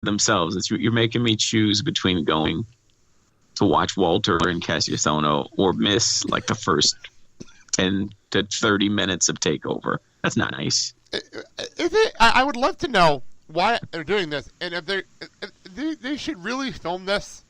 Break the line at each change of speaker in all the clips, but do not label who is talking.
themselves. You're making me choose between going to watch Walter and Cassius Ohno or miss like the first 10 to 30 minutes of TakeOver. That's not nice.
I would love to know why they're doing this, and if they should really film this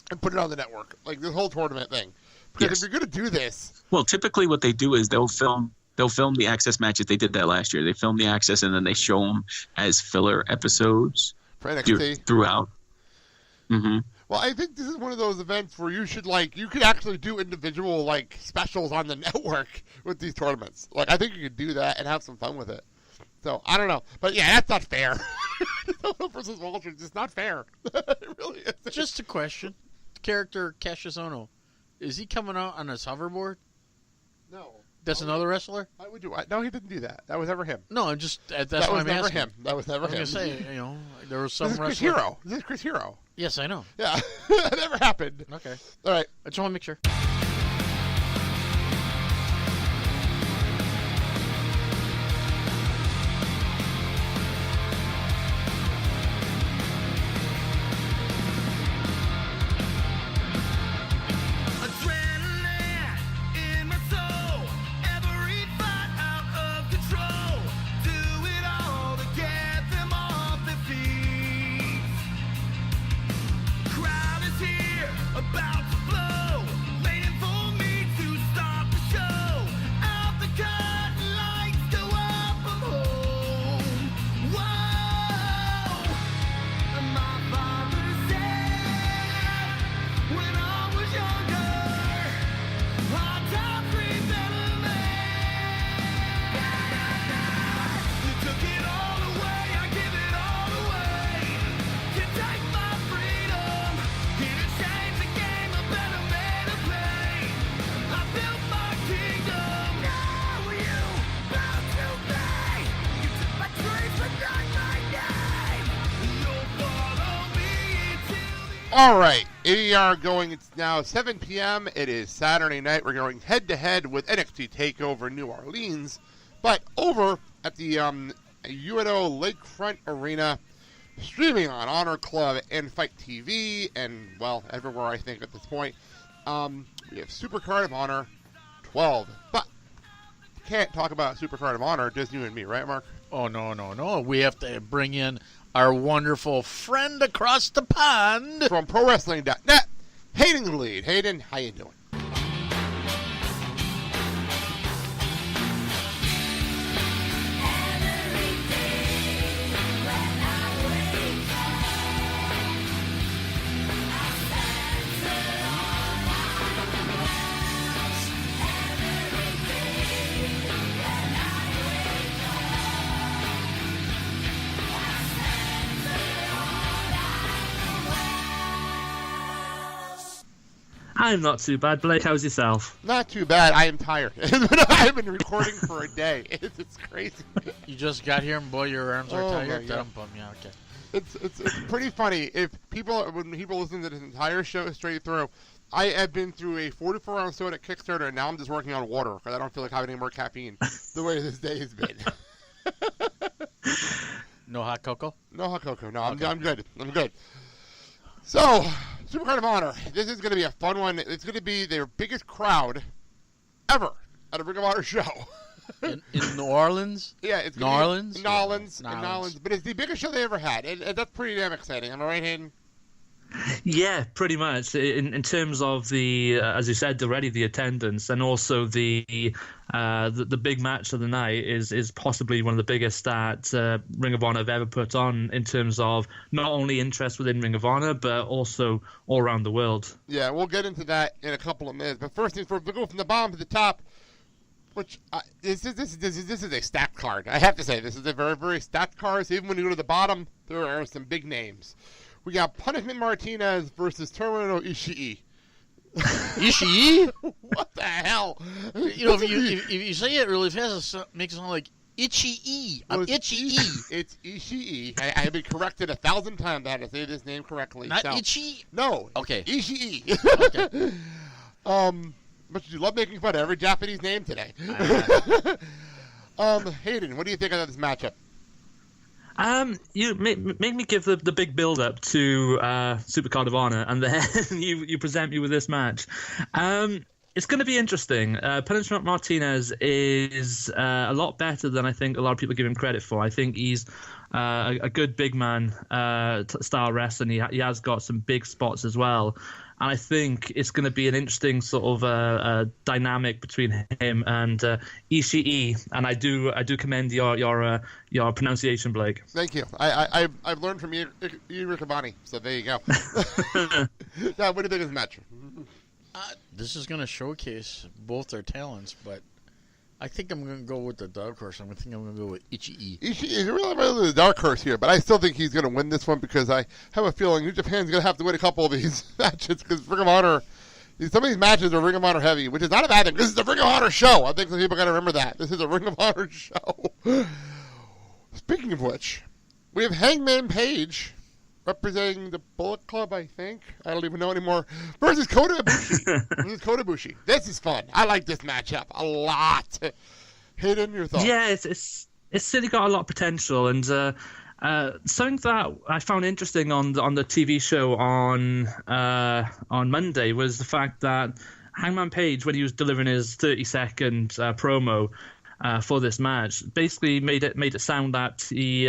and put it on the network, like this whole tournament thing. Because if you're going to do this,
well, typically what they do is they'll film the Axxess matches. They did that last year. They film the Axxess and then they show them as filler episodes
for NXT
throughout. Mm-hmm.
Well, I think this is one of those events where you could actually do individual specials on the network with these tournaments. Like, I think you could do that and have some fun with it. So I don't know, but yeah, that's not fair. Versus Walter, it's just not fair. It really is.
Just a question: character Cassius Ohno, is he coming out on his hoverboard?
No.
That's another wrestler?
Why would you? No, he didn't do that. That was never him.
No, that's
that
what
was
I'm
never
asking.
him. That was never him.
I was going to say, there was some wrestler.
This is Chris Hero.
Yes, I know.
Yeah, that never happened.
Okay.
All right.
I just want to make sure.
All right, we are going. It's now 7 p.m. It is Saturday night. We're going head-to-head with NXT Takeover New Orleans, but over at the UNO Lakefront Arena, streaming on Honor Club and Fight TV, and, well, everywhere I think at this point. We have Supercard of Honor 12, but can't talk about Supercard of Honor, just you and me, right, Mark?
Oh, no. We have to bring in our wonderful friend across the pond.
From ProWrestling.net, Haydn Gleed. Haydn, how you doing?
I'm not too bad. Blake, how's yourself?
Not too bad. I am tired. I've been recording for a day. It's crazy.
You just got here and boy, your arms are tired.
Yeah, okay. It's pretty funny. When people listen to this entire show straight through, I have been through a 44-ounce soda Kickstarter, and now I'm just working on water because I don't feel like having any more caffeine the way this day has been.
No hot cocoa?
No hot cocoa. No,
okay.
I'm good. So, Supercard of Honor. This is going to be a fun one. It's going to be their biggest crowd ever at a Ring of Honor show.
In New Orleans?
Yeah, it's
New Orleans?
In Nolans. But it's the biggest show they ever had. And that's pretty damn exciting. Am I right, Hayden?
Yeah, pretty much. In terms of the, as you said already, the attendance, and also the big match of the night is possibly one of the biggest that Ring of Honor have ever put on in terms of not only interest within Ring of Honor, but also all around the world.
Yeah, we'll get into that in a couple of minutes. But first things first, we'll go from the bottom to the top. Which this is a stacked card. I have to say, this is a very, very stacked card. So even when you go to the bottom, there are some big names. We got Punishment Martinez versus Tomohiro Ishii.
Ishii?
What the hell?
If you say it really fast, it makes it sound like Itchy-E. Itchy-E.
It's Ishii. I have been corrected 1,000 times. I had to say this name correctly.
Not Itchy?
No.
Okay.
Ishii. Okay. But you love making fun of every Japanese name today. Hayden, what do you think of this matchup?
You make me give the big build up to Supercard of Honor, and then you present me with this match. It's going to be interesting. Punishment Martinez is a lot better than I think a lot of people give him credit for. I think he's a good big man style wrestler, and he has got some big spots as well. And I think it's going to be an interesting sort of dynamic between him and Ishii. And I do commend your pronunciation, Blake.
Thank you. I've learned from you, Ricabani. So there you go. Now, what do you think of this match?
This is going to showcase both their talents, but I think I'm going to go with the dark horse. I'm going to go with Ishii.
Ishii is really the dark horse here, but I still think he's going to win this one because I have a feeling New Japan's going to have to win a couple of these matches because Ring of Honor, some of these matches are Ring of Honor heavy, which is not a bad thing. This is a Ring of Honor show. I think some people got to remember that. This is a Ring of Honor show. Speaking of which, we have Hangman Page representing the Bullet Club, I think. I don't even know anymore. Versus Kota Ibushi. This is fun. I like this matchup a lot. Hayden, your thoughts?
Yeah, it's certainly got a lot of potential, and something that I found interesting on the TV show on Monday was the fact that Hangman Page, when he was delivering his 30-second promo for this match, basically made it sound that he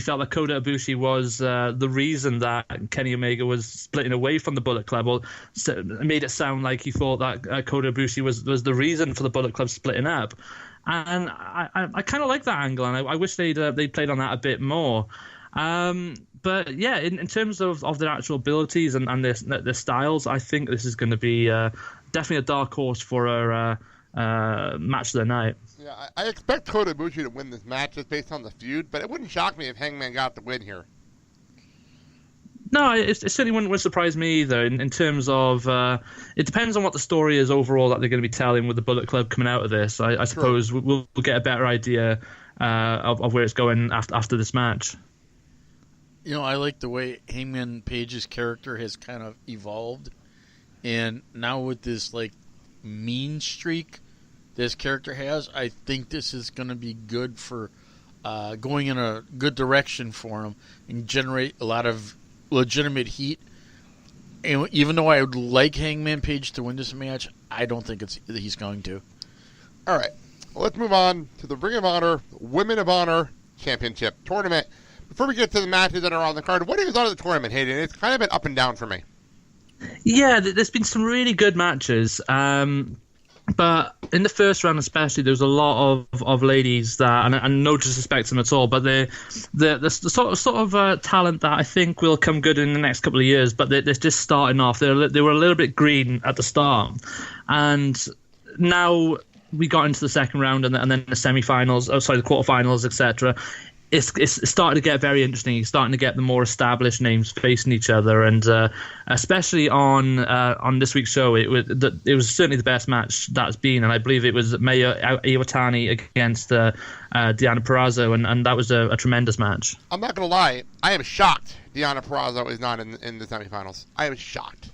felt that Kota Ibushi was the reason that Kenny Omega was splitting away from the Bullet Club, or made it sound like he thought that Kota Ibushi was the reason for the Bullet Club splitting up. And I kind of like that angle, and I wish they'd played on that a bit more. But yeah, in terms of their actual abilities and their styles, I think this is going to be definitely a dark horse for a match of the night.
Yeah, I expect Kota Ibushi to win this match just based on the feud, but it wouldn't shock me if Hangman got the win here.
No, it certainly wouldn't surprise me either. In terms of, it depends on what the story is overall that they're going to be telling with the Bullet Club coming out of this. I suppose we'll get a better idea of where it's going after this match.
You know, I like the way Hangman Page's character has kind of evolved, and now with this like mean streak this character has, I think this is going to be good for going in a good direction for him and generate a lot of legitimate heat. And even though I would like Hangman Page to win this match, I don't think he's going to.
All right, let's move on to the Ring of Honor Women of Honor Championship Tournament. Before we get to the matches that are on the card, what are your thoughts of the tournament, Hayden? It's kind of been up and down for me.
Yeah, there's been some really good matches. But in the first round especially, there was a lot of ladies that, and no disrespect to them at all, but the sort of talent that I think will come good in the next couple of years, but they're just starting off. They were a little bit green at the start. And now we got into the second round and then the semi-finals, the quarterfinals, etc. It's starting to get very interesting. You're starting to get the more established names facing each other, and especially on this week's show, it was certainly the best match that's been, and I believe it was Mayu Iwatani against Deonna Purrazzo, and that was a tremendous match.
I'm not going to lie, I am shocked Deonna Purrazzo is not in the semifinals. I am shocked.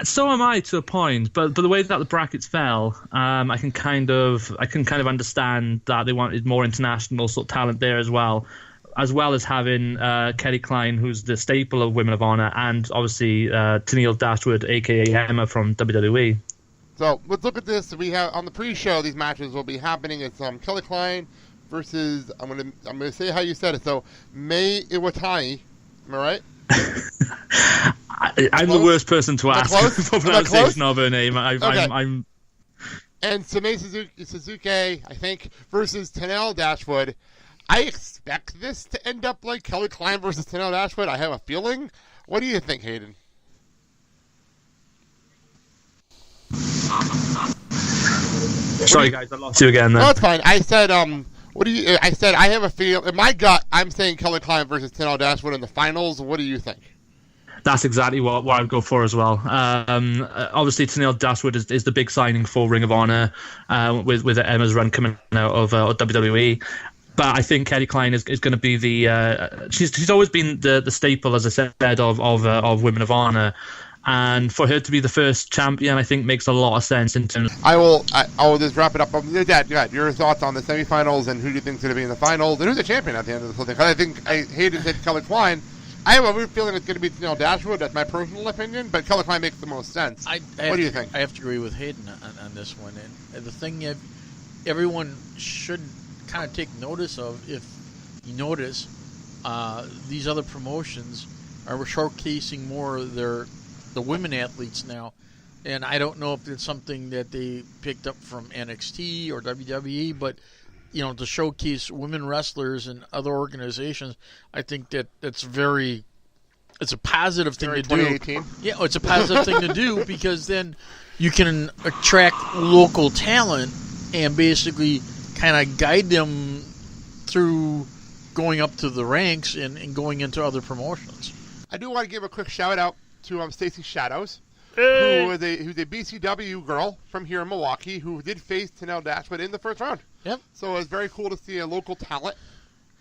So am I to a point, but the way that the brackets fell, I can kind of understand that they wanted more international sort of talent there as well as having Kelly Klein, who's the staple of Women of Honor, and obviously Tennille Dashwood, aka Emma from WWE.
So let's look at this. We have on the pre-show, these matches will be happening. It's Kelly Klein versus I'm gonna say how you said it. So Mayu Iwatani, am I right?
I'm the worst person to ask for pronunciation of her name. I'm
and Sumei Suzuki, I think, versus Tennille Dashwood. I expect this to end up like Kelly Klein versus Tennille Dashwood. I have a feeling. What do you think, Hayden?
Sorry, guys, I lost you again there.
No, it's fine. I said, I said I have a feel. In my gut, I'm saying Kelly Klein versus Tennille Dashwood in the finals. What do you think?
That's exactly what I'd go for as well. Obviously, Tennille Dashwood is the big signing for Ring of Honor with Emma's run coming out of WWE. But I think Kelly Klein is going to be she's always been the staple, as I said, of Women of Honor. And for her to be the first champion, I think makes a lot of sense in terms.
I will just wrap it up. Dad, your thoughts on the semifinals and who do you think is going to be in the finals and who's the champion at the end of the whole thing? Because I think Haydn said Kelly Klein. I have a weird feeling it's going to be Tennille Dashwood. That's my personal opinion, but Kelly Klein makes the most sense. What do you think?
I have to agree with Haydn on this one. And the thing everyone should kind of take notice of, if you notice, these other promotions are showcasing more of the women athletes now. And I don't know if it's something that they picked up from NXT or WWE, but to showcase women wrestlers and other organizations, I think it's a positive thing to do. Yeah, it's a positive thing to do because then you can attract local talent and basically kind of guide them through going up to the ranks and going into other promotions.
I do want to give a quick shout out to Stacey Shadows. Who's a BCW girl from here in Milwaukee who did face Tennille Dashwood in the first round.
Yep.
So it was very cool to see a local talent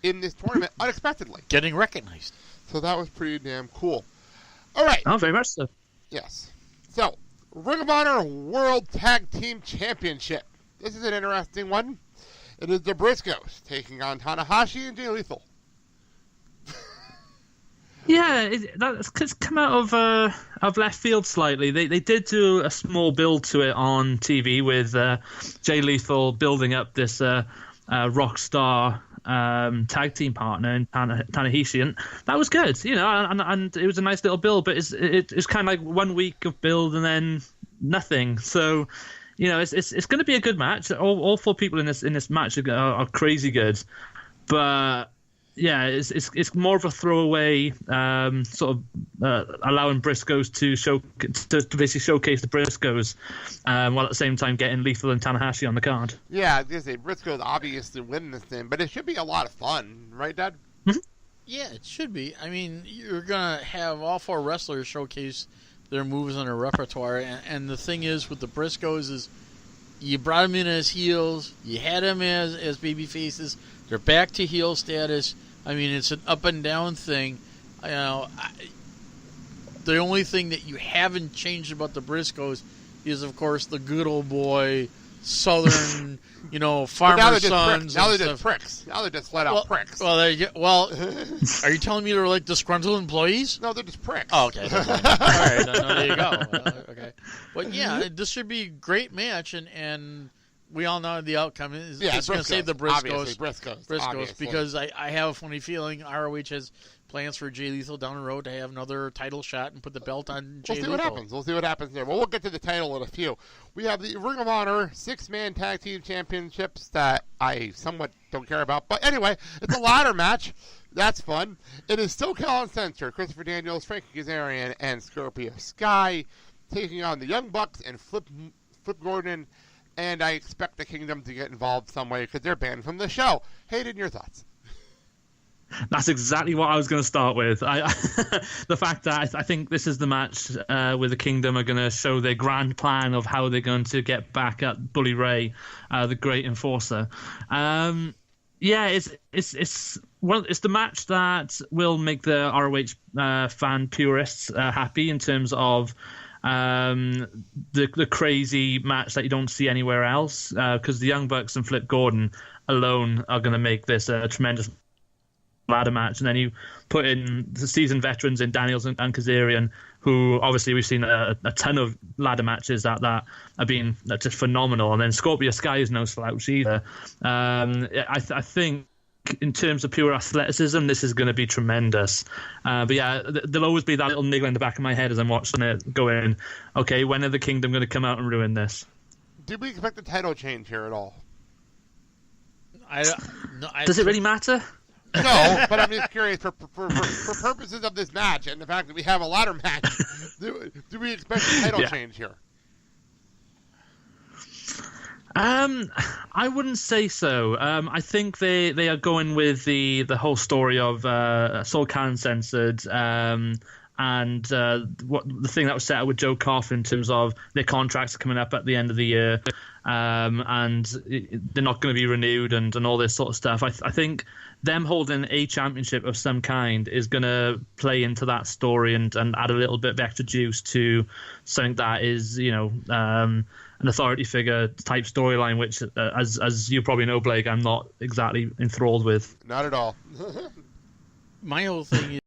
in this tournament unexpectedly.
Getting recognized.
So that was pretty damn cool. All right.
Oh, very much so.
Yes. So, Ring of Honor World Tag Team Championship. This is an interesting one. It is the Briscoes taking on Tanahashi and Jay Lethal.
Yeah, it's come out of left field slightly. They did do a small build to it on TV with Jay Lethal building up this rock star tag team partner in Tanahashi, and that was good, and it was a nice little build. But it's kind of like 1 week of build and then nothing. So, it's going to be a good match. All four people in this match are crazy good, but. Yeah, it's more of a throwaway, sort of allowing Briscoes to basically showcase the Briscoes, while at the same time getting Lethal and Tanahashi on the card.
Yeah, I was going to say, Briscoes obviously win this thing, but it should be a lot of fun, right, Dad?
Mm-hmm.
Yeah, it should be. I mean, you're going to have all four wrestlers showcase their moves on their repertoire, and the thing is with the Briscoes is you brought them in as heels, you had them as baby faces, they're back to heel status. I mean, it's an up and down thing. The only thing that you haven't changed about the Briscoes is, of course, the good old boy Southern, farmer sons.
Now they're just pricks. Now they're just flat out pricks.
Well, are you telling me they're like disgruntled employees?
No, they're just pricks.
Oh, okay. All right, there you go. Okay, but yeah, this should be a great match, and we all know the outcome is it's going to save the Briscoes. Briscoes, because I have a funny feeling ROH has plans for Jay Lethal down the road to have another title shot and put the belt on Jay Lethal.
We'll see what happens there. Well, we'll get to the title in a few. We have the Ring of Honor 6-man tag team championships that I somewhat don't care about. But anyway, it's a ladder match. That's fun. It is SoCal Uncensored. Christopher Daniels, Frankie Kazarian, and Scorpio Sky taking on the Young Bucks and Flip Gordon. And I expect the Kingdom to get involved some way because they're banned from the show. Hayden, your thoughts?
That's exactly what I was going to start with. The fact that I think this is the match where the Kingdom are going to show their grand plan of how they're going to get back at Bully Ray, the Great Enforcer. It's the match that will make the ROH fan purists happy in terms of the crazy match that you don't see anywhere else, because the Young Bucks and Flip Gordon alone are going to make this a tremendous ladder match. And then you put in the seasoned veterans in Daniels and Kazarian, who obviously we've seen a ton of ladder matches that have been just phenomenal. And then Scorpio Sky is no slouch either. I think in terms of pure athleticism, this is going to be tremendous. But yeah, there'll always be that little niggle in the back of my head as I'm watching it going, okay, when are the Kingdom going to come out and ruin this?
Did we expect the title change here at all?
Does it really matter?
No, but I'm just curious, for purposes of this match and the fact that we have a ladder match, do we expect a title change here?
I wouldn't say so. I think they are going with the whole story of SoCal Uncensored, and what the thing that was set out with Joe Koff in terms of their contracts coming up at the end of the year. and they're not going to be renewed and all this sort of stuff. I think them holding a championship of some kind is going to play into that story and add a little bit of extra juice to something that is, an authority figure type storyline, which, as you probably know, Blake, I'm not exactly enthralled with.
Not at all.
My whole thing